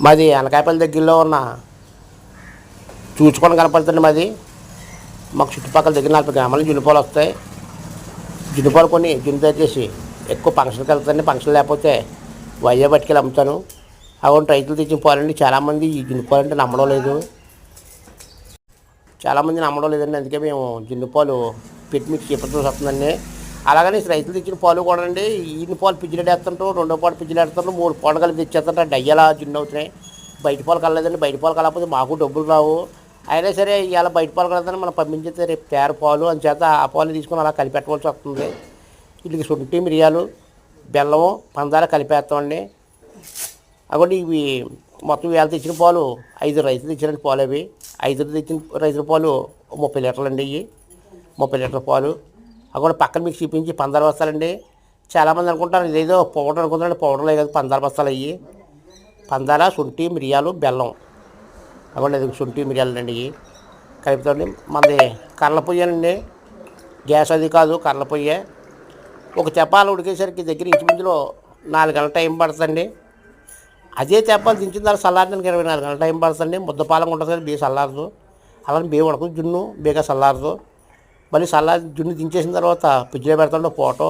మాది అనకాపల్లి దగ్గరలో ఉన్న చూచుకొని కనపడుతుంది మాది. మాకు చుట్టుపక్కల దగ్గర 40 గ్రామాల జున్నుపాలు వస్తాయి. జున్నుపాలు కొన్ని జున్ను తయారు చేసి ఎక్కువ ఫంక్షన్కి వెళ్తాను. ఫంక్షన్ లేకపోతే వైజాగ్ పట్టుకెళ్ళి అమ్ముతాను. అటువంటి రైతులు తెచ్చిన పాలండి. చాలామంది ఈ జున్నుపాలు అంటే నమ్మడం లేదు. చాలామంది నమ్మడం లేదండి. అందుకే మేము జున్నుపాలు పెట్టి మీకు చెప్పాల్సి వస్తుందండి. అలాగని రైతులు తెచ్చిన పాలు కూడా అండి ఈయన పాలు పిచ్చిలేడు వేస్తుంటారు, రెండో పాలు పిచ్చిలు వేస్తుంటారు, 3 పాలు కలిపి తెచ్చేస్తుంటారు. డయ్యలా జున్ను అవుతున్నాయి. బయట పాలు కలలేదండి. బయట పాలు కలకపోతే మాకు డబ్బులు రావు. అయినా సరే ఇలా బయట పాలు కలదని మనం పంపించేస్తే రేపు తేర పాలు అని చేత ఆ పాలు తీసుకొని అలా కలిపెట్టవలసి వస్తుంది. వీటికి శొంఠి, మిరియాలు, బెల్లము, పందాల కలిపేస్తామండి. అక్కడ ఇవి మొత్తం వేళ తెచ్చిన పాలు 5 రైతులు తెచ్చిన పాలు అవి 5 తెచ్చిన రైతుల పాలు 30 లీటర్లు అండి. ఇవి 30 లీటర్ల పాలు అక్కడ పక్కన మీకు చూపించి పందాలు బస్తాలండి. చాలామంది అనుకుంటారు ఇదేదో పౌడర్ అనుకుంటారండి. పౌడర్ లేదు కదా, పందాల బస్తాలు అయ్యి. పందాల, శొంఠి, మిరియాలు, బెల్లం అక్కడ శొంఠి మిరియాలు అండి. ఇవి కలుపుతాండి. మనది కర్రల పొయ్యేనండి, గ్యాస్ అది కాదు, కర్రల పొయ్యే. ఒక తెప్పాలు ఉడికేసరికి దగ్గర ఇంచుమించులో 4 గంటల టైం పడుతుందండి. అదే తెప్పాలు దించిన తర్వాత చల్లారడానికి 24 గంటల టైం పడుతుందండి. ముద్దపాలంగా ఉంటుంది కదా, బేగా చల్లారదు. అలాగే బేగా ఉడకదు, జున్ను బేగా చల్లారదు. మళ్ళీ జున్ను దించేసిన తర్వాత ఫ్రిడ్జ్లో పెడతాండి. ఫోటో